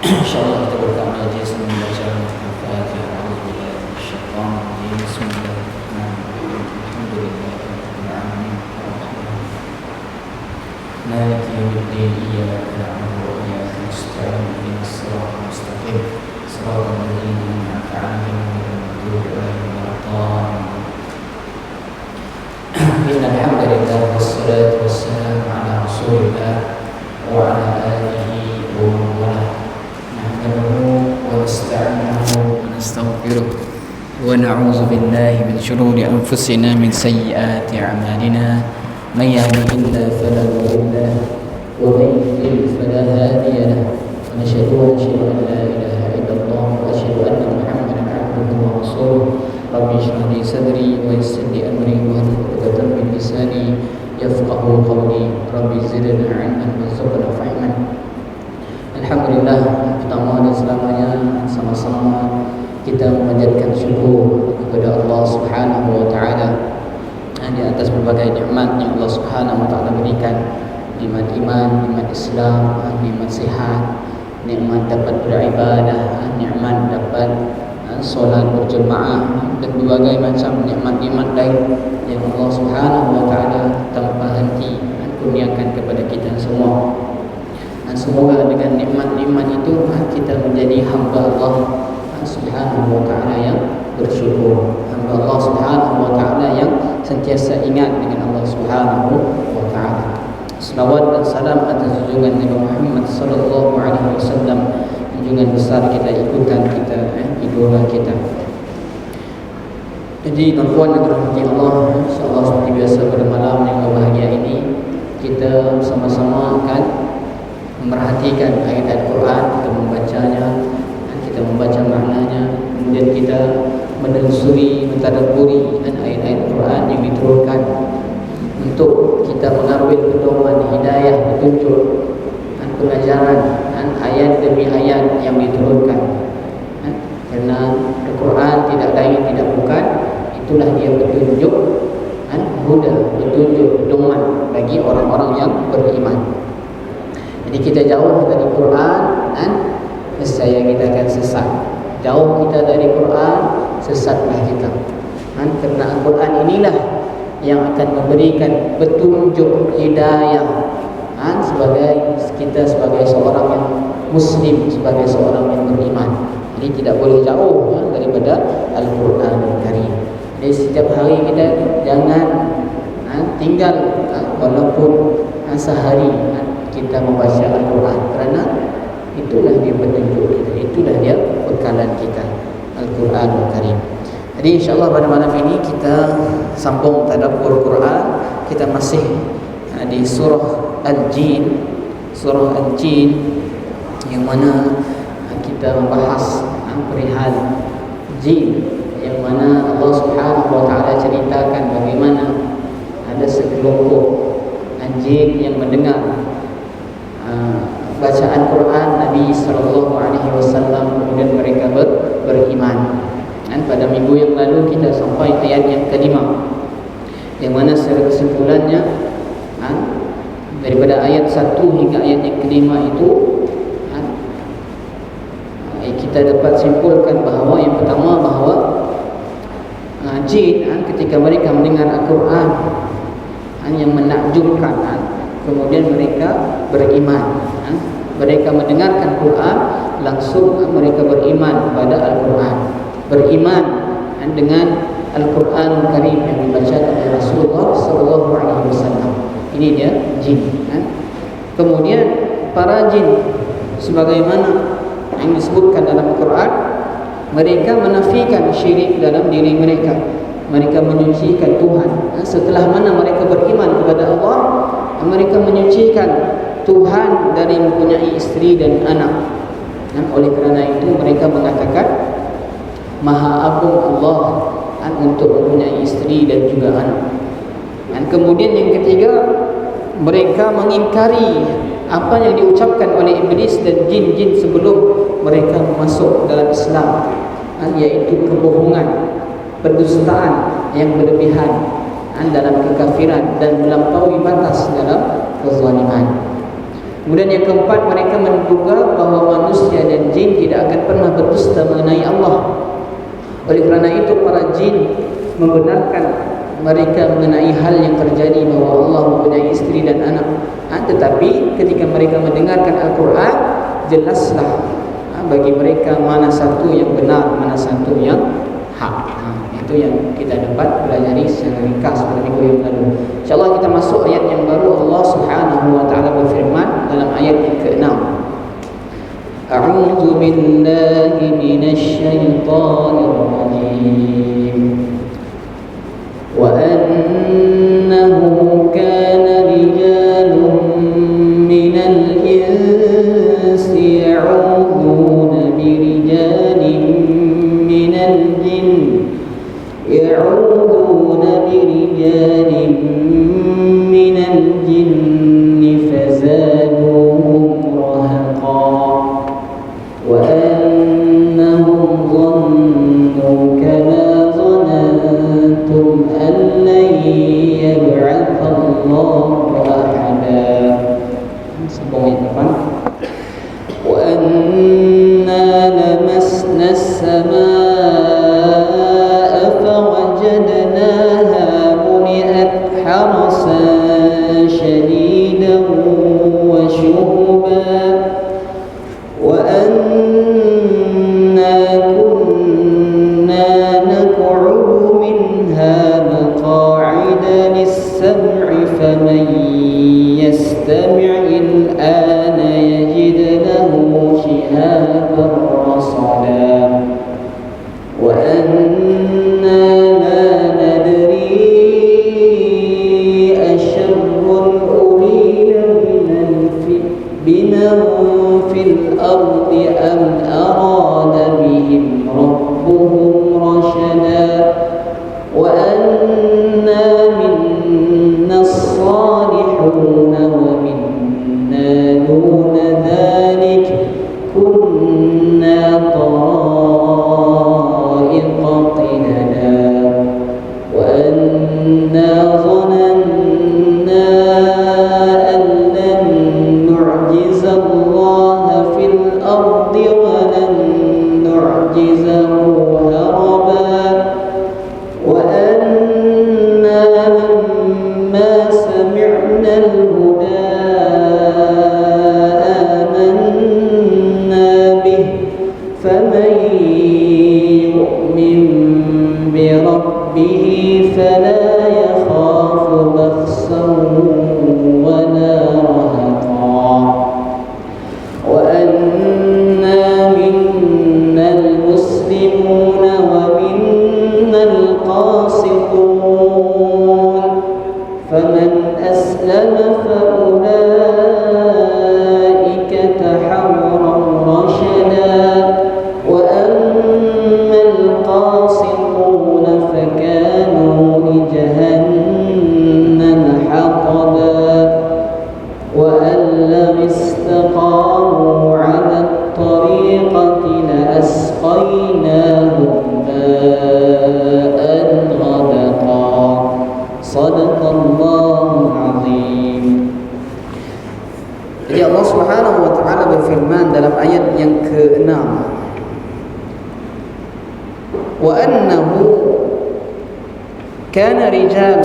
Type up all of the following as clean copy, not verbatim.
Insyaallah kita buka majlis membaca Al-Fatihah. A'udzubillahi minasyaitonir rajim. Bismillahirrahmanirrahim. Alhamdulillahirabbil alamin. Maliki yaumiddin. Iyyaka na'budu wa iyyaka nasta'in. Ihdinas siratal mustaqim. Shiratal ladzina an'amta 'alaihim ghairil maghdubi 'alaihim waladdallin. Innal hamdalillah wassalatu wassalamu ala Rasulillah wa ala alihi wa man walah. ونستعينه ونستغفره ونعوذ بالله من شرور أنفسنا من سيئات أعمالنا من يهده الله فلا مضل له ومن يضلل فلا هادي له ونشهد أن لا إله إلا الله وأشهد أن محمدا عبده ورسوله رب اشرح لي صدري ويسر لي أمري واحلل عقدة من لساني يفقهوا قولي رب زدنا علما وارزقنا فهما. Alhamdulillah, pertama dan selamanya sama-sama kita memanjatkan syukur kepada Allah Subhanahu wa taala di atas berbagai nikmat yang Allah Subhanahu wa taala berikan, nikmat iman, nikmat Islam, nikmat sihat, nikmat dapat beribadah, nikmat dapat solat berjemaah dan berbagai macam nikmat-nikmat lain yang Allah Subhanahu wa taala tanpa henti kurniakan kepada kita semua. Semoga dengan nikmat-nikmat itu kita menjadi hamba Allah Subhanahu wa taala yang bersyukur, hamba Allah Subhanahu wa taala yang sentiasa ingat dengan Allah Subhanahu wa taala. Selawat dan salam atas junjungan Nabi Muhammad sallallahu alaihi wasallam, junjungan besar kita ikutan, kita idola kita. Jadi tuan-tuan dan rahmati Allah, insyaallah seperti biasa pada malam yang berbahagia ini kita sama-sama akan memperhatikan ayat-ayat Quran, kita membacanya, kita membaca maknanya, kemudian kita menelusuri, mentadabburi dan ayat-ayat Quran yang diturunkan untuk kita mengambil pedoman, hidayah, petunjuk dan pengajaran dan ayat demi ayat yang diturunkan. Karena Al-Quran tidak lain tidak bukan, itulah dia petunjuk dan huda, petunjuk pedoman bagi orang-orang yang beriman. Jadi kita jauh dari Quran dan nescaya kita akan sesat. Jauh kita dari Quran, sesatlah kita. Dan kerana Al-Quran inilah yang akan memberikan petunjuk hidayah sebagai kita sebagai seorang yang Muslim, sebagai seorang yang beriman. Jadi tidak boleh jauh daripada Al-Quran Karim. Jadi setiap hari kita jangan tinggal walaupun sehari kita membaca Al-Quran, kerana itulah dia petunjuk kita, itulah dia bekalan kita, Al-Quran Al-Karim. Jadi insyaAllah pada malam ini kita sambung tadabbur Quran. Kita masih di surah Al-Jin, surah Al-Jin yang mana kita membahas perihal jin, yang mana Allah Subhanahu wa taala ceritakan bagaimana ada sekelompok jin yang mendengar bacaan Quran Nabi sallallahu alaihi wasallam, kemudian mereka beriman. Dan pada minggu yang lalu kita sampai ayat yang kelima, yang mana secara kesimpulannya daripada ayat 1 hingga ayat yang kelima itu kita dapat simpulkan bahawa yang pertama bahawa jin ketika mereka mendengar Al-Quran yang menakjubkan, kemudian mereka beriman. Mereka mendengarkan Quran, langsung mereka beriman kepada Al-Quran, beriman dengan Al-Quran Karim yang dibacakan oleh Rasulullah sallallahu alaihi wasallam. Ini dia jin. Kemudian para jin sebagaimana yang disebutkan dalam Al-Quran, mereka menafikan syirik dalam diri mereka. Mereka menyucikan Tuhan. Setelah mana mereka beriman kepada Allah, mereka menyucikan Tuhan dari mempunyai isteri dan anak. Dan oleh kerana itu mereka mengatakan Maha Agung Allah untuk mempunyai isteri dan juga anak. Dan kemudian yang ketiga, mereka mengingkari apa yang diucapkan oleh iblis dan jin-jin sebelum mereka masuk dalam Islam, yaitu kebohongan, pendustaan yang berlebihan dalam kekafiran dan melampaui batas dalam kezaliman. Kemudian yang keempat, mereka menduga bahawa manusia dan jin tidak akan pernah berdusta mengenai Allah. Oleh kerana itu para jin membenarkan mereka mengenai hal yang terjadi bahawa Allah mempunyai isteri dan anak. Tetapi ketika mereka mendengarkan Al-Quran, jelaslah bagi mereka mana satu yang benar, mana satu yang hak. Itu yang kita dapat pelajari secara ringkas pada minggu yang lalu. InsyaAllah kita masuk ayat yang baru. Allah Subhanahu wa ta'ala berfirman dalam ayat yang ke-6. A'udzu billahi minasy syaithanir rajim. Wa annahu kana rijalun minal insi ya'uduna birijalin minal jin يعوذون برجال من الجن فزادوهم رهقا وأنهم ظنوا كما ظننتم أن لن يبعث الله أحدا. وأنا لمسنا السماء فوجدناها ملئت حرسا شديدا وشهبا وأنا كنا نقعد منها مقاعد للسمع فمن يستمع الآن يجد له شهابا رصدا وأنا لا ندري أشر أريد بمن في الأرض أم أراد بهم ربهم رشدا وأنا منا الصالحون ومنا دون ذلك كنا طرائق قددا وأنا ظننا أن لن نعجز الله في الأرض ولن نعجزه هربا وأنا لما سمعنا الهدى آمنا به فمن يؤمن بربه فلا يخاف بخسا ولا رهقا وأنا منا المسلمون ومنا القاسطون فمن أسلم فأولئك تحروا رشدا وأما القاسطون فكانوا لجهنم حطبا وأن لو استقاموا على الطريقة لأسقيناهم ماء غدقا صدق الله العظيم. Jadi Allah Subhanahu wa taala berfirman dalam ayat yang ke-6, wa annahu kana rijal.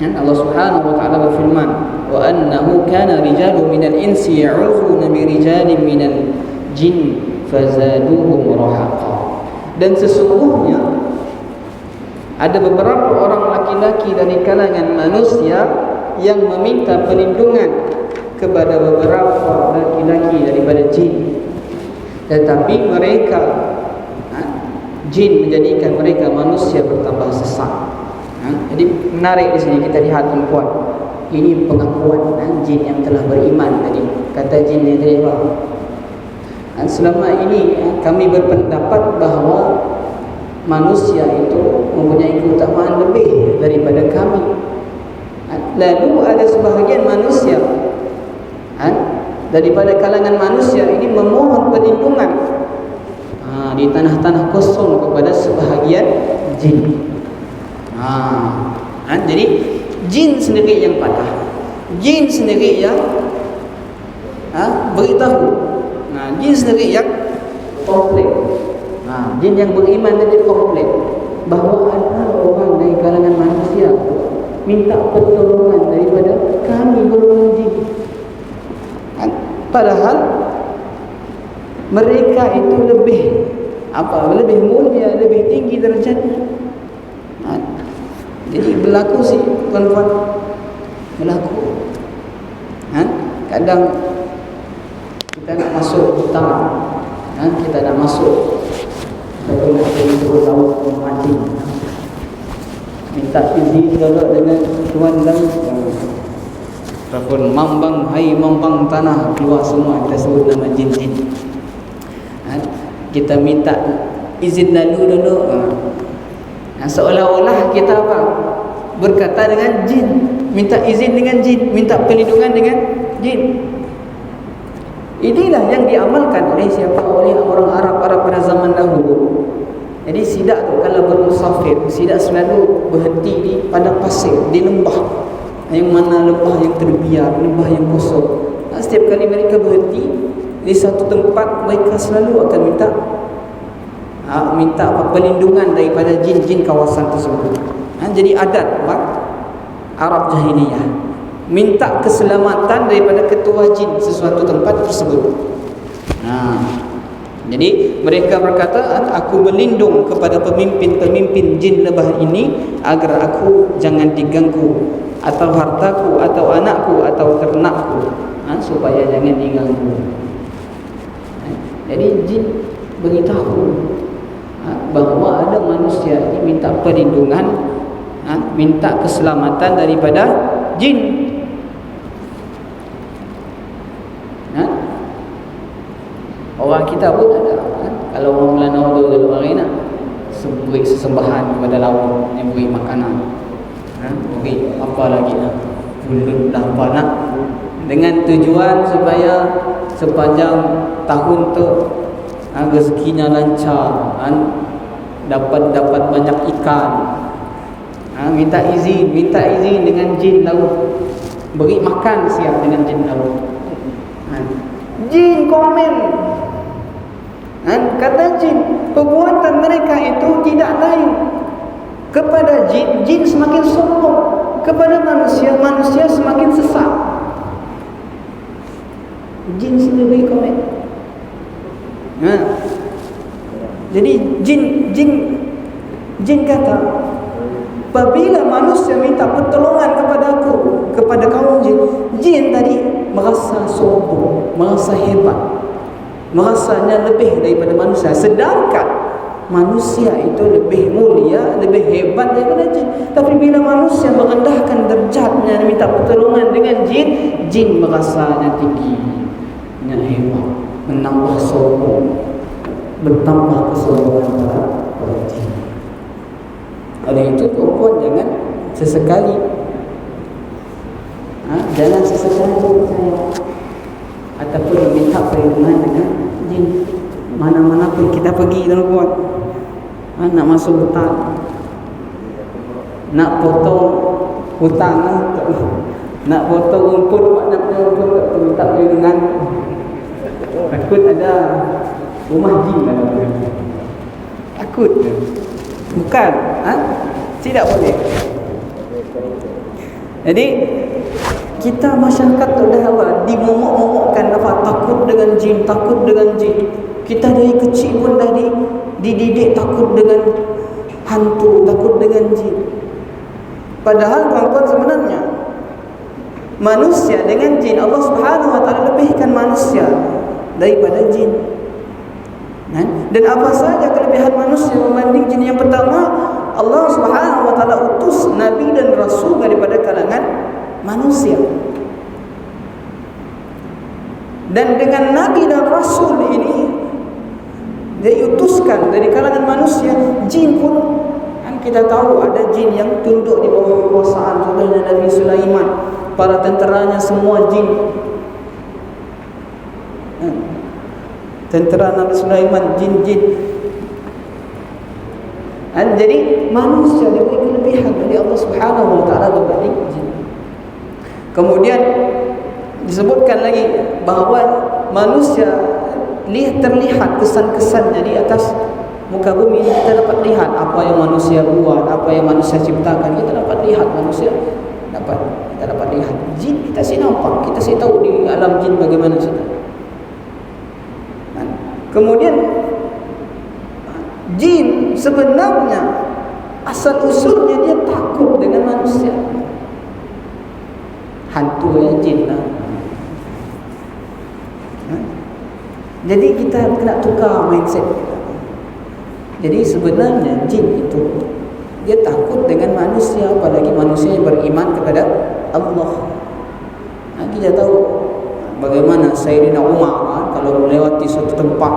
Allah Subhanahu wa taala berfirman, wa annahu kana rijalun minal insi ya'uduna bi rijalin minal jin fazaduhum rahaqa. Dan sesungguhnya ada beberapa orang laki-laki dari kalangan manusia yang meminta perlindungan kepada beberapa laki-laki daripada jin, tetapi mereka jin menjadikan mereka manusia bertambah sesat. Jadi menarik di sini kita lihat tuan-tuan, ini pengakuan jin yang telah beriman tadi. Kata jin yang tadi apa? Selama ini kami berpendapat bahawa manusia itu mempunyai keutamaan lebih daripada kami. Lalu ada sebahagian manusia daripada kalangan manusia ini memohon perlindungan di tanah-tanah kosong kepada sebahagian jin. Jadi jin sendiri yang patah, jin sendiri yang beritahu. Jin sendiri yang komplain. Jin yang beriman tadi komplain bahawa ada orang dari kalangan manusia minta pertolongan daripada kami golongan jin. Padahal mereka itu lebih mulia, lebih tinggi derajatnya. Jadi berlaku sih tuan-tuan, berlaku. Kadang kita nak masuk hutan, kita nak masuk, tapi nak pergi turun laut memancing, minta izin kalau dengan tuan dan Rafun mambang, hai mambang tanah, keluar semua, kita sebut nama jin-jin. Kita minta izin dulu. Seolah-olah kita apa? Berkata dengan jin, minta izin dengan jin, minta perlindungan dengan jin. Inilah yang diamalkan oleh siapa? Oleh orang Arab pada zaman dahulu. Jadi sidak tu kalau bermusafir, sidak selalu berhenti di padang pasir, di lembah. Yang mana lembah yang terbiar, lembah yang kosong. Setiap kali mereka berhenti di satu tempat, mereka selalu akan minta perlindungan daripada jin-jin kawasan tersebut. Jadi adat Arab jahiliyah, minta keselamatan daripada ketua jin sesuatu tempat tersebut. Jadi mereka berkata, aku berlindung kepada pemimpin-pemimpin jin lebah ini agar aku jangan diganggu, atau hartaku, atau anakku, atau ternakku, supaya jangan diganggu. Jadi jin beritahu bahawa ada manusia ini minta perlindungan, minta keselamatan daripada jin. Orang kita pun ada, kalau orang Melanau tu kalau hari nak beri sesembahan kepada laut, yang beri makanan, beri apa lagi bulut lah apa nak, dengan tujuan supaya sepanjang tahun tu rezekinya lancar, dapat banyak ikan. Minta izin dengan jin laut, beri makan siap dengan jin laut. Jin komen, kata jin, perbuatan mereka itu tidak lain kepada jin. Jin semakin sombong kepada manusia, manusia semakin sesat. Jin sendiri komen. Jadi jin kata, apabila manusia minta pertolongan kepada aku, kepada kaum jin tadi merasa sombong, merasa hebat, merasanya lebih daripada manusia, sedangkan manusia itu lebih mulia, lebih hebat daripada jin. Tapi bila manusia merendahkan derajatnya, minta pertolongan dengan jin, jin merasanya tinggi, hebat, menambah sombong, bertambah kesombongan para jin. Oleh itu tuan jangan sesekali percaya ataupun minta perlindungan dengan jin. Mana-mana pun kita pergi tuan-tuan, nak masuk hutan, nak potong hutan, nak potong rumput, nak minta perlindungan. Takut ada rumah jin dalam tu. Takut. Bukan, tidak boleh. Jadi kita masyarakat tu dah dimomok-momokkan takut dengan jin, takut dengan jin. Kita dari kecil pun dah dididik takut dengan hantu, takut dengan jin. Padahal tuan-tuan sebenarnya manusia dengan jin, Allah Subhanahu Wa Taala lebihkan manusia daripada jin. Dan apa saja kelebihan manusia membanding jin? Yang pertama, Allah Subhanahu Wa Taala utus nabi dan rasul daripada kalangan manusia. Dan dengan nabi dan rasul ini diutuskan dari kalangan manusia. Jin pun kita tahu ada jin yang tunduk di bawah kekuasaan contohnya Nabi Sulaiman, para tenteranya semua jin. Tentera Nabi Sulaiman jin-jin. Jadi manusia diberi kelebihan oleh Allah Subhanahu Wa Taala berbanding jin. Kemudian Disebutkan lagi bahawa manusia terlihat kesan-kesannya di atas muka bumi ini. Kita dapat lihat apa yang manusia buat, apa yang manusia ciptakan. Kita dapat lihat manusia, kita dapat lihat jin. Kita sih nampak, kita sih tahu di alam jin bagaimana sudah. Kemudian jin sebenarnya asal usulnya dia takut dengan manusia. Hantu ya jin lah. Jadi kita kena tukar mindset. Jadi sebenarnya jin itu dia takut dengan manusia, apalagi manusia yang beriman kepada Allah. Kita tahu bagaimana Sayyidina Umar kalau melewati suatu tempat,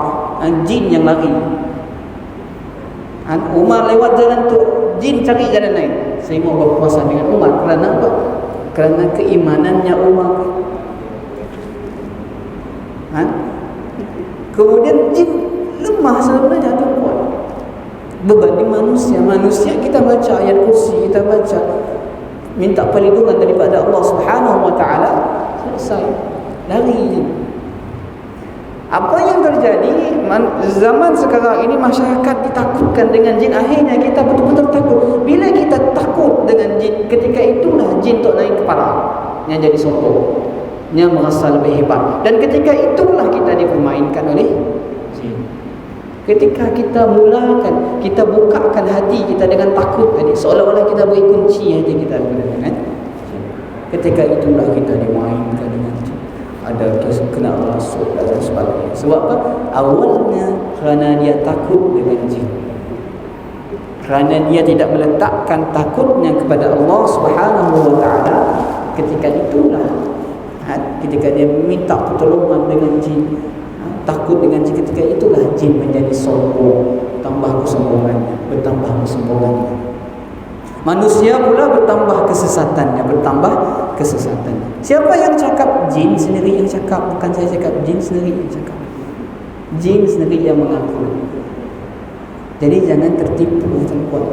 jin yang lari. Umar lewat jalan tu, jin cari jalan lain. Saya mau berpuasa dengan Umar kerana apa? Kerana keimanannya Umar. Kemudian jin lemah sebenarnya, tu kuat berbanding manusia. Manusia kita baca ayat kursi, kita baca minta perlindungan daripada Allah Subhanahu wa taala, selesai, lari. Apa yang terjadi zaman sekarang ini, masyarakat ditakutkan dengan jin. Akhirnya kita betul-betul takut. Bila kita takut dengan jin, ketika itulah jin tok naik kepala, yang jadi sombong, yang merasa lebih hebat. Dan ketika itulah kita dipermainkan oleh jin. Ketika kita mulakan, kita bukakan hati kita dengan takut tadi, seolah-olah kita beri kunci hati kita dengan jin. Ketika itulah kita dimainkan dengan jin. Ada kena masuk dan sebagainya. Sebab apa? Awalnya kerana dia takut dengan jin, kerana dia tidak meletakkan takutnya kepada Allah Subhanahu wa taala. Ketika itulah, ketika dia minta pertolongan dengan jin, takut dengan jin, ketika itulah jin menjadi sombong, tambah kesombongannya, bertambah kesombongannya. Manusia pula bertambah kesesatannya, Siapa yang cakap? Jin sendiri yang cakap, bukan saya cakap. Jin sendiri yang cakap, jin sendiri yang mengaku. Jadi jangan tertipu, tuan-tuan.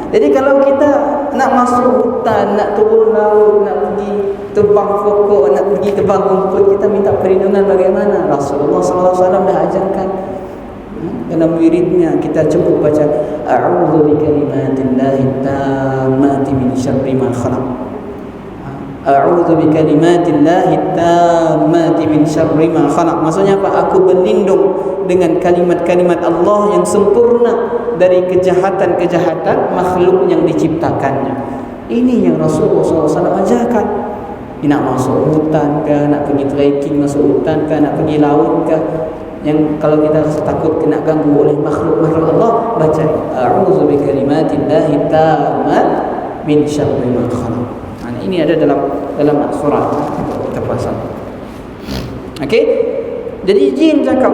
Jadi kalau kita nak masuk hutan, nak turun laut, nak pergi tebang pokok, nak pergi tebang rumput, kita minta perlindungan bagaimana? Rasulullah SAW dah ajarkan. Dalam wiridnya kita cukup baca a'udzu bikalimatillahi tammati min syarri ma khalaq. A'udzu bikalimatillahi tammati min syarri ma khalaq. Maksudnya apa? Aku berlindung dengan kalimat-kalimat Allah yang sempurna dari kejahatan-kejahatan makhluk yang diciptakannya. Ini yang Rasulullah SAW ajarkan. Dia nak masuk hutan ke, nak pergi trekking masuk hutan ke, nak pergi laut ke, yang kalau kita rasa takut kena ganggu oleh makhluk-makhluk Allah, baca a'udzu bikalimatillahi tammat min syarri ma khalaq. Ini ada dalam surat kita pasang. Okey. Jadi jin cakap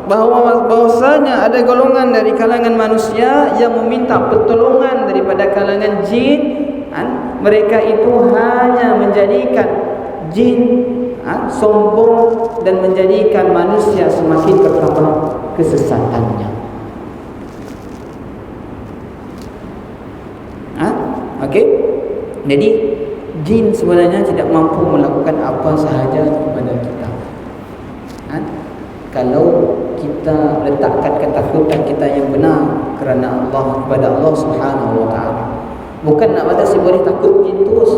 bahawasanya ada golongan dari kalangan manusia yang meminta pertolongan daripada kalangan jin. Mereka itu hanya menjadikan jin sombong dan menjadikan manusia semakin bertambah kesesatannya. Okey. Jadi jin sebenarnya tidak mampu melakukan apa sahaja kepada kita. Kalau kita letakkan ketakutan kita yang benar kerana Allah, kepada Allah Subhanahu wa taala. Bukan nak batasi boleh takut jin terus.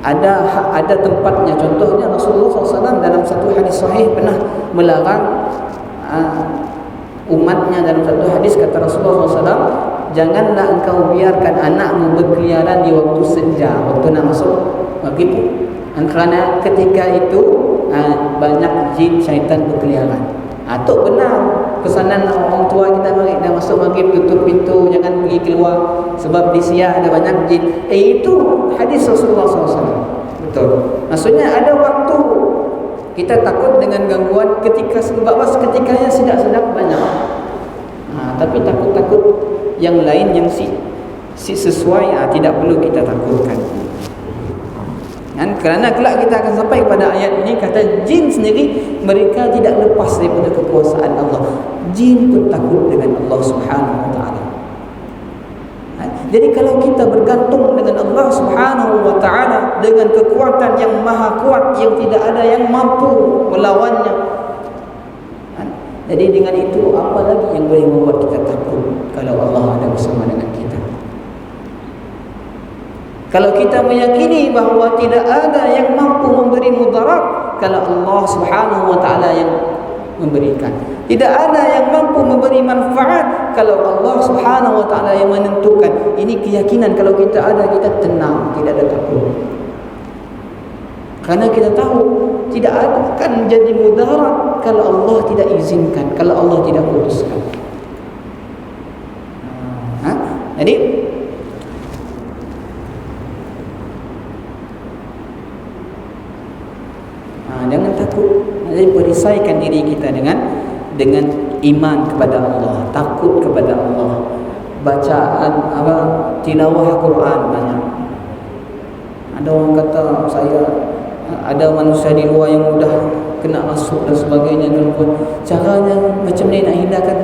Ada tempatnya. Contohnya Rasulullah SAW dalam satu hadis sahih pernah melarang umatnya. Dalam satu hadis kata Rasulullah SAW, janganlah engkau biarkan anakmu berkeliaran di waktu senja, waktu nak masuk maghrib. Kerana ketika itu banyak jin syaitan berkeliaran. Itu benar pesanan orang tua kita, mari dah masuk maghrib tutup pintu, jangan pergi keluar sebab di siang ada banyak jin. Itu hadis Rasulullah SAW. Betul. Maksudnya ada waktu kita takut dengan gangguan ketika sebab seketikanya sedap-sedap banyak. Tapi takut-takut yang lain yang si sesuai tidak perlu kita takutkan. Kerana kelak kita akan sampai pada ayat ini, kata jin sendiri mereka tidak lepas daripada kekuasaan Allah. Jin pun takut dengan Allah Subhanahu wa taala. Jadi kalau kita bergantung dengan Allah Subhanahu wa taala, dengan kekuatan yang maha kuat yang tidak ada yang mampu melawannya. Jadi dengan itu apa lagi yang boleh membuat kita takut kalau Allah ada bersama dengan kita? Kalau kita meyakini bahawa tidak ada yang mampu memberi mudarat kalau Allah Subhanahu wa taala yang memberikan. Tidak ada yang mampu memberi manfaat kalau Allah Subhanahu wa taala yang menentukan. Ini keyakinan kalau kita ada, kita tenang, tidak ada takut. Karena kita tahu tidak akan jadi mudarat kalau Allah tidak izinkan, kalau Allah tidak putuskan. Jadi jangan takut. Jadi perisaikan diri kita dengan iman kepada Allah, takut kepada Allah, bacaan tilawah Quran banyak. Ada orang kata saya ada manusia di luar yang mudah kena masuk dan sebagainya, caranya macam ni nak hindarkan.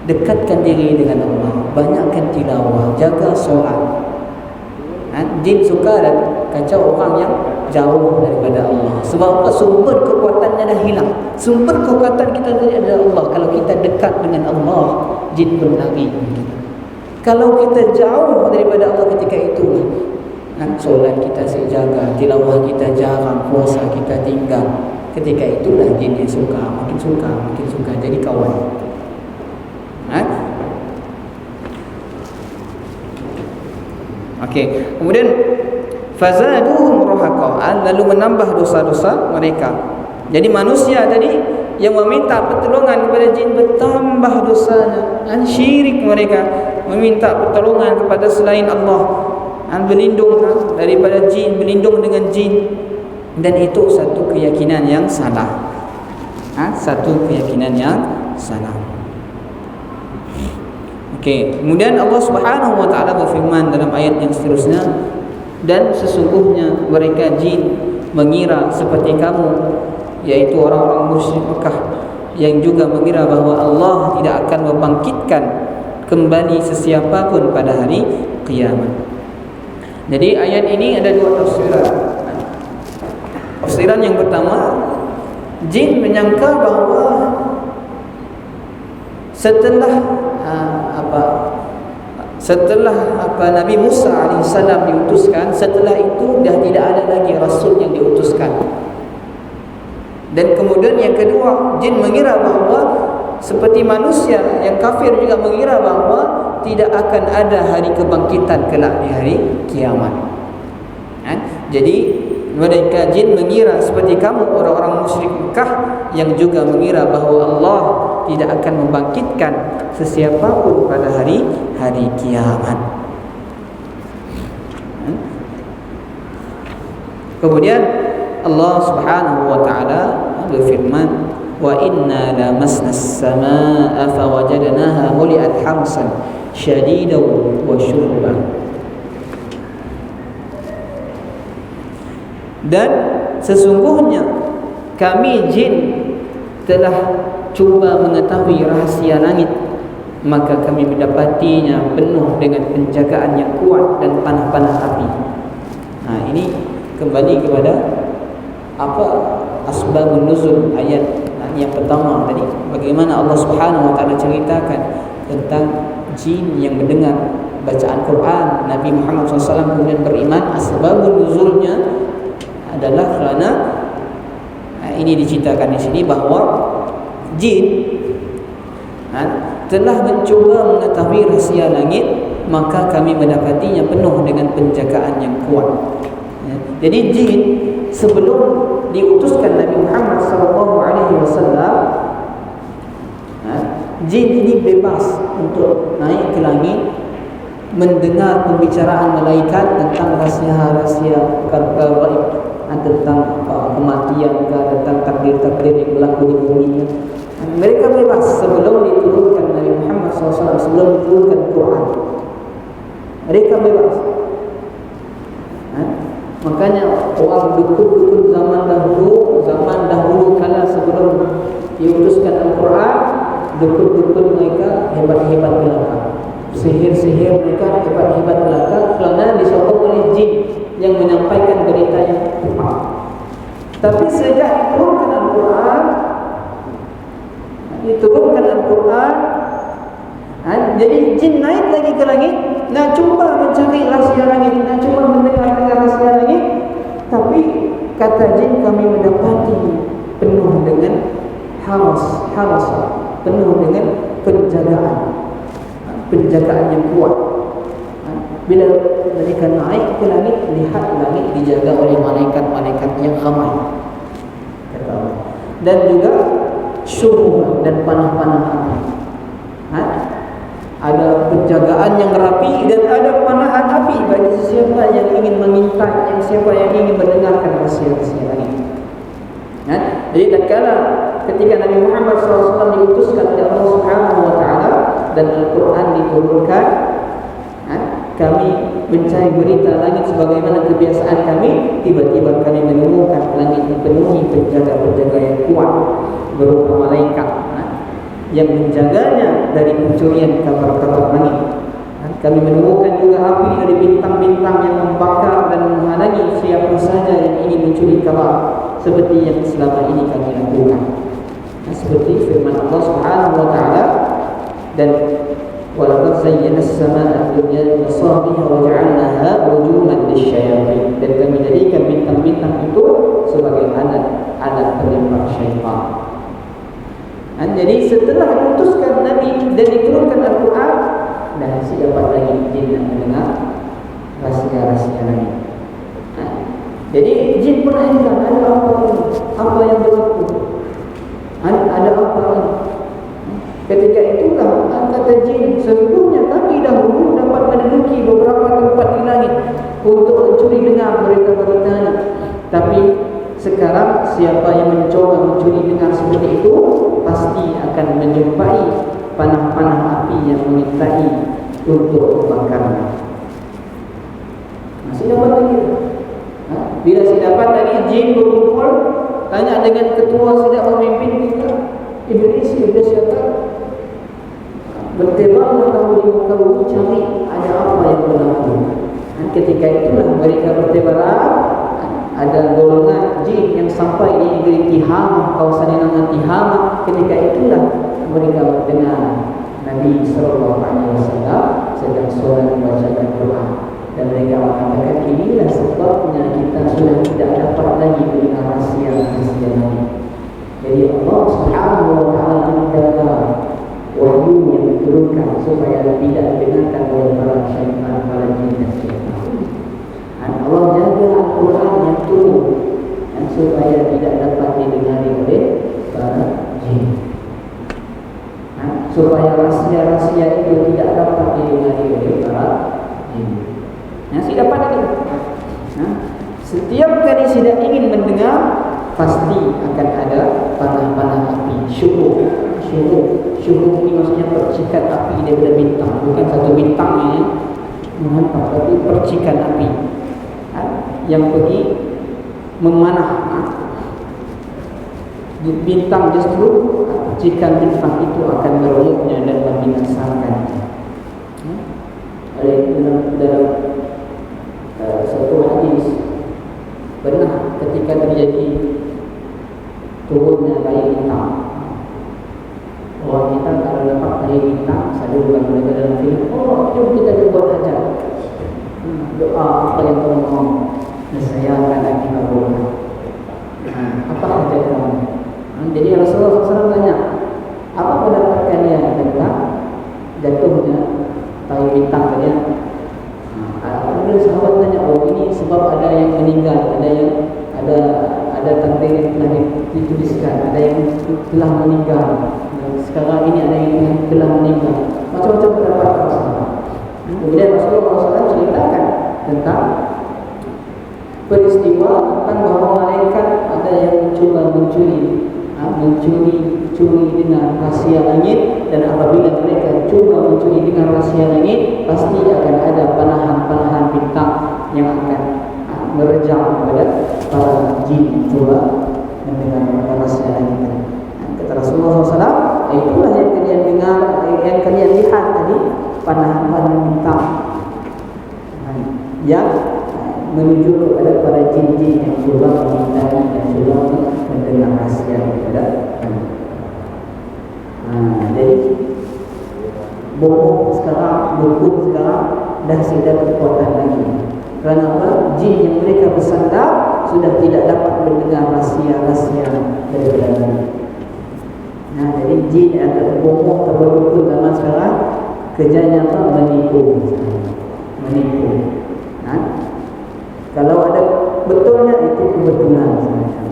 Dekatkan diri dengan Allah, banyakkan tilawah, jaga solat. Jin suka dan kacau orang yang jauh daripada Allah. Sebab apa? Sumber kekuatannya dah hilang. Sumber kekuatan kita tadi adalah Allah. Kalau kita dekat dengan Allah, jin pun lari. Kalau kita jauh daripada Allah ketika itu, solat kita sejaga, tilawah kita jarang, puasa kita tinggal. Ketika itulah jin yang makin suka jadi kawan. Okey, kemudian fazaduhum rahaqa, lalu menambah dosa-dosa mereka. Jadi manusia tadi yang meminta pertolongan kepada jin bertambah dosanya. Syirik mereka, meminta pertolongan kepada selain Allah, berlindung daripada jin, berlindung dengan jin, dan itu satu keyakinan yang salah. Satu keyakinan yang salah. Okey, kemudian Allah Subhanahu wa taala berfirman dalam ayat yang seterusnya, dan sesungguhnya mereka jin mengira seperti kamu, yaitu orang-orang musyrik Mekah yang juga mengira bahawa Allah tidak akan membangkitkan kembali sesiapa pun pada hari kiamat. Jadi ayat ini ada dua tafsiran. Tafsiran yang pertama, jin menyangka bahawa setelah Nabi Musa AS diutuskan, setelah itu dah tidak ada lagi Rasul yang diutuskan. Dan kemudian yang kedua, jin mengira bahawa seperti manusia yang kafir juga mengira bahawa tidak akan ada hari kebangkitan kelak di hari kiamat. Jadi mereka jin mengira seperti kamu orang-orang musyrik Mekah yang juga mengira bahawa Allah tidak akan membangkitkan sesiapa pun pada hari kiamat. Kemudian Allah Subhanahu wa taala berfirman, wa inna lamasna as-samaa'a fawajadnaha muli'at harsan shadidan wa syurban. Dan sesungguhnya kami jin telah cuba mengetahui rahasia langit, maka kami mendapatinya penuh dengan penjagaan yang kuat dan panah-panah api. Ini kembali kepada asbabun nuzul ayat yang pertama tadi, bagaimana Allah Subhanahu wa taala ceritakan tentang jin yang mendengar bacaan Quran Nabi Muhammad SAW kemudian beriman. Asbabun nuzulnya adalah kerana ini diceritakan di sini bahawa jin telah mencuba mengetahui rahsia langit, maka kami mendapatinya penuh dengan penjagaan yang kuat. Jadi jin sebelum diutuskan Nabi Muhammad SAW, jin ini bebas untuk naik ke langit, mendengar pembicaraan malaikat tentang rahsia-rahsia perkara gaib, tentang kematian, tentang takdir-takdir yang berlaku di bumi. Mereka bebas sebelum diturunkan Nabi Muhammad SAW, sebelum diturunkan Quran. Mereka bebas. Makanya orang dukun-dukun zaman dahulu kala sebelum diutuskan Al-Quran, dukun-dukun mereka hebat-hebat belaka. Sihir-sihir mereka hebat-hebat belaka kerana disokong oleh jin yang menyampaikan sejak diturunkan Al-Quran, jadi jin naik lagi ke langit, nak cuba mencari rahsia langit, nak cuba mendengar rahsia langit. Tapi kata jin, kami mendapati penuh dengan haras, penuh dengan penjagaan yang kuat. Bila mereka naik ke langit, lihat langit dijaga oleh malaikat-malaikat yang ramai, kata Allah. Dan juga syuruh dan panah-panah api. Ada penjagaan yang rapi dan ada panahan api bagi siapa yang ingin mengintai, yang siapa yang ingin mendengarkan rahsia-rahsia langit. Jadi tatkala ketika Nabi Muhammad SAW diutuskan oleh Allah Subhanahu Wa Taala dan Al-Quran diturunkan, kami mencari berita langit sebagaimana kebiasaan kami. Tiba-tiba kami menemukan langit dipenuhi penjaga-penjaga yang kuat berupa malaikat yang menjaganya dari pencurian kabar-kabar langit. Kami menemukan juga api dari bintang-bintang yang membakar dan menghalangi siapa saja yang ingin mencuri kabar, seperti yang selama ini kami lakukan. Seperti firman Allah Subhanahu Wa Taala, dan walaqad zayyana as-samaa'a ad-dunya bi-masabiha wa ja'alnaha rujuman lisyayatin, dan kami jadikan bintang-bintang itu sebagai alat penembak syaitan. Jadi setelah diutuskan Nabi dan diturunkan Al-Quran, dah dapat lagi jin yang mendengar rahsia-rahsia Nabi. Jadi jin pernah dengar ada apa ini, apa yang berlaku, ada apa ini. Ketika itulah kata jin, sesungguhnya kami dahulu dapat menduduki beberapa tempat di langit untuk mencuri dengar berita-berita ini. Tapi sekarang siapa yang mencoba mencuri dengar seperti itu, pasti akan menjumpai panah-panah api yang menyertai untuk membakarnya. Masih dapat lagi. Bila saya dapat lagi jin berkumpul, tanya dengan ketua sedang memimpin kita, Iblis kata, bertebaranlah kamu di muka bumi, cari ada apa yang berlaku. Ketika itulah mereka bertebaran. Ada golongan jin yang sampai di negeri Tihamah, kawasan yang namanya Tihamah. Ketika itulah mereka mendengar Nabi SAW sedang solat membacakan Quran, dan mereka mengatakan, inilah sebabnya kita sudah tidak dapat lagi mendengar rahsia-rahsia Nabi. Jadi Allah Subhanahu Wa Taala menjaga wahyu yang diturunkan supaya tidak didengarkan oleh para syaitan, para jin dan syaitan. Allah jaga Al-Quran yang turun supaya tidak dapat didengari oleh para jin, supaya rahsia-rahsia itu tidak dapat didengari oleh para jin. Saya dapat lagi. Setiap kali tidak ingin mendengar, pasti akan ada panah-panah api. Syuruh ini maksudnya percikan api daripada bintang, bukan satu bintang ini menghantar, tapi percikan api yang pergi memanah bintang. Justru percikan bintang itu akan meremuknya dan membinasakan. Dalam satu hadis, pernah ketika terjadi turunnya air bintang, orang kita kalau dapat air bintang, selalu bukan mereka dalam film, jom kita berbuat hajat, doa apa yang kamu mau, saya akan lagi kabulkan. Apa hajat kamu? Jadi Rasulullah SAW tanya, apa pendapat kalian tentang jatuhnya air bintang kalian? Kemudian sahabat tanya, ini sebab ada yang meninggal, ada takdir yang telah dituliskan, ada yang telah meninggal, sekarang ini ada yang telah meninggal. Macam-macam pendapat Rasulullah. Kemudian Rasulullah SAW ceritakan tentang peristiwa tentang bahawa malaikat ada yang mencoba mencuri dengan rahsia langit, dan apabila mereka cuba mencuri dengan rahsia langit, pasti akan ada panahan-panahan bintang yang akan merejam kepada para jin cuba mendengar rahsia langit. Kata Rasulullah SAW, itulah yang kalian dengar, yang kalian lihat tadi, panahan-panahan bintang yang menuju kepada para jin-jin yang cuba mengintari dan cuba mendengar rahsia daripada kami. Jadi bohong sekarang, dukun sekarang dah tidak kekuatan lagi. Kerana apa? Jin yang mereka bersandar sudah tidak dapat mendengar rahsia-rahsia daripada kami. Jadi jin atau bohong atau dukun zaman sekarang kerjanya apa? Menipu. Kalau ada betulnya itu kebetulan sahaja.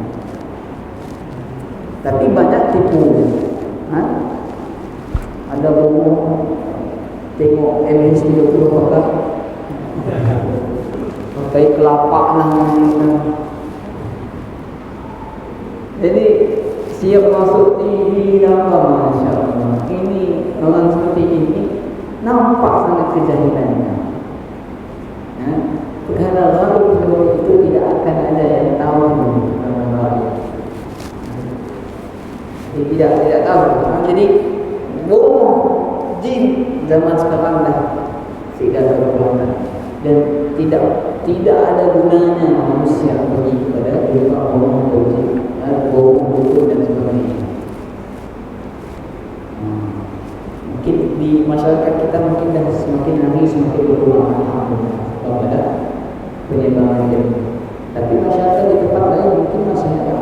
Tapi banyak tipu. Ada bohong tengok MH30 pakai kelapa lah. Jadi siap masuk TV dalam, Masya Allah. Ini orang seperti ini nampak sangat kejahilannya. Perkara baru sebelum itu tidak akan ada yang tahu dalam rakyat. Tidak tahu. Jadi bohong jin zaman sekarang dah tidak berguna dan tidak ada gunanya manusia pergi kepada bohong jin, bohong dukun dan sebagainya. Mungkin di masyarakat kita mungkin dah semakin hari semakin berkurang kepada penyebaran ilmu. Tapi masyarakat di tempat lain mungkin masih ada,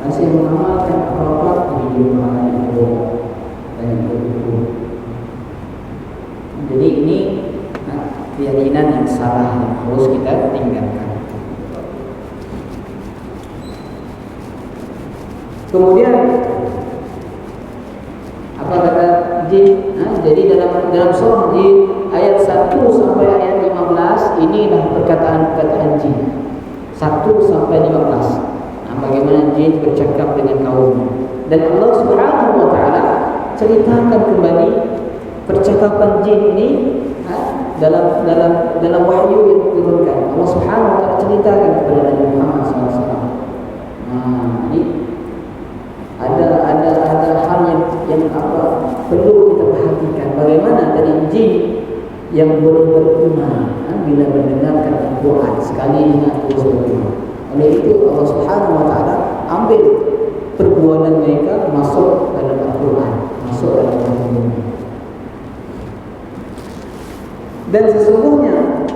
masih mengamalkan apa-apa di rumah yang bohong dan begitu. Jadi ini keyakinan yang salah yang harus kita tinggalkan. Kemudian apa kata jin? Jadi dalam surah jin ayat 1 sampai ayat 15 inilah perkataan-perkataan jin 1 sampai 15. Bagaimana jin bercakap dengan kaumnya. Dan Allah Subhanahu wa taala ceritakan kembali percakapan jin ini dalam wahyu yang diturunkan. Allah Subhanahu wa taala ceritakan kepada Nabi Muhammad SAW. Ini ada hal yang apa perlu kita perhatikan. Bagaimana tadi jin yang boleh beriman bila mendengarkan Al-Quran sekali dengar terus beriman. Oleh itu Allah Subhanahu wa taala ambil perbuatan mereka masuk dalam Al-Quran, masuk dalam Al-Quran. Dan sesungguhnya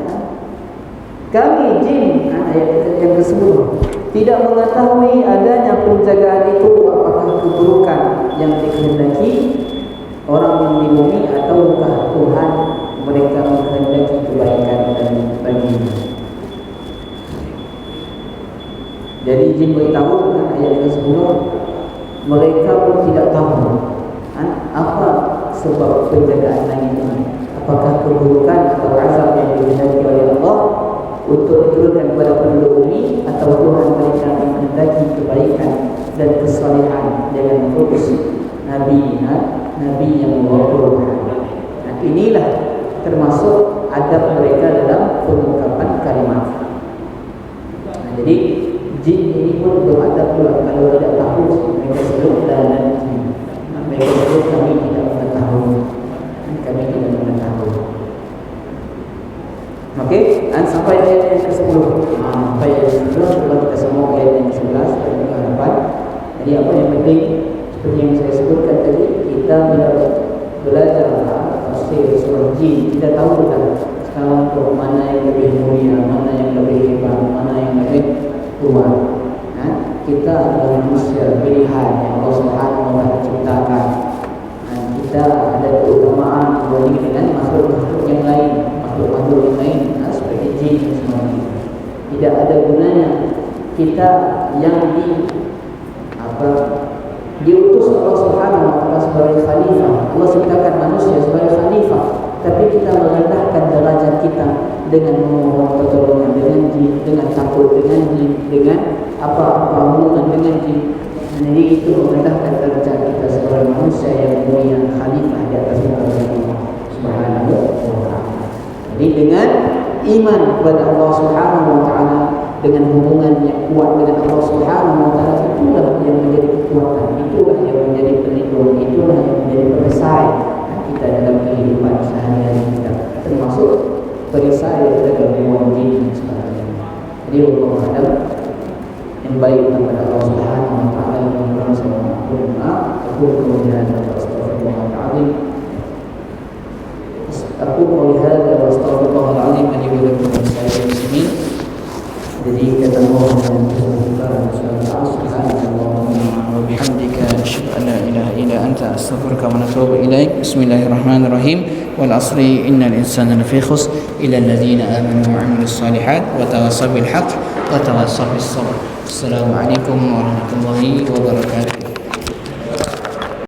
kami jin, ayat yang ke-10, tidak mengetahui adanya penjagaan itu apakah keburukan yang dikehendaki orang yang di bumi ataukah Tuhan mereka menghendaki kebaikan dan baginya. Jadi jin beritahu ayat ke-10, mereka pun tidak tahu apa sebab penjagaan langit ini. Apakah keburukan atau azab yang dikehendaki oleh Allah untuk diturunkan kepada penduduk bumi atau Tuhan mereka menghendaki kebaikan dan kesalehan dengan mengutus nabi yang membawa Tuhan. Inilah termasuk adab mereka dalam pengungkapan kalimat. Jadi jin ini pun beradab juga. Kalau tidak tahu mereka sebut dan mereka sebut kami tidak mengetahui. Kami tidak mengetahui. Okey, sampai ayat yang ke-10. Sampai ayat yang ke-10 kalau kita semua ayat yang ke-11 dan ke-8. Jadi apa yang penting seperti yang saya sebutkan tadi, kita bila belajar tafsir surah jin, kita tahu kan sekarang untuk mana yang lebih mulia, mana yang lebih hebat, mana yang lebih kuat. Kita adalah manusia pilihan yang Allah Subhanahu wa taala ciptakan. Kita ada keutamaan dibanding dengan makhluk-makhluk yang lain, seperti jin dan sebagainya. Tidak ada gunanya kita yang diutus Allah Subhanahu wa taala sebagai khalifah. Allah ciptakan manusia sebagai khalifah, tapi kita merendahkan derajat kita dengan memohon pertolongan dengan jin, dengan takut dengan jin, dengan apa hubungan dengan jin. Jadi itu merendahkan derajat kita sebagai manusia yang mulia, khalifah di atas muka Allah Subhanahu wa taala. Jadi dengan iman kepada Allah Subhanahu wa taala, dengan hubungan yang kuat dengan Allah Subhanahu wa taala, itulah yang menjadi kekuatan, itulah yang menjadi pelindung, itulah yang menjadi perisai kita dalam kehidupan sehari-hari kita, termasuk perisai daripada gangguan jin dan sebagainya. Jadi Allah ada yang baik kepada Allah Subhanahu wa taala yang merasa mengampuni aku kemudian astagfirullahalazim. Aku melihat dan astagfirullahalazim an yuridu bisayyid muslimin. Jadi kata Allah Subhanahu wa bihamdika asyhadu an la ilaha illa anta astaghfiruka wa atubu ilaik. Bismillahirrahmanirrahim. Wal asri innal insana lafi khusr illa alladhina amanu wa 'amilus solihat wa tawassaw bil haqq wa tawassaw bis sabr. Assalamualaikum warahmatullahi wabarakatuh.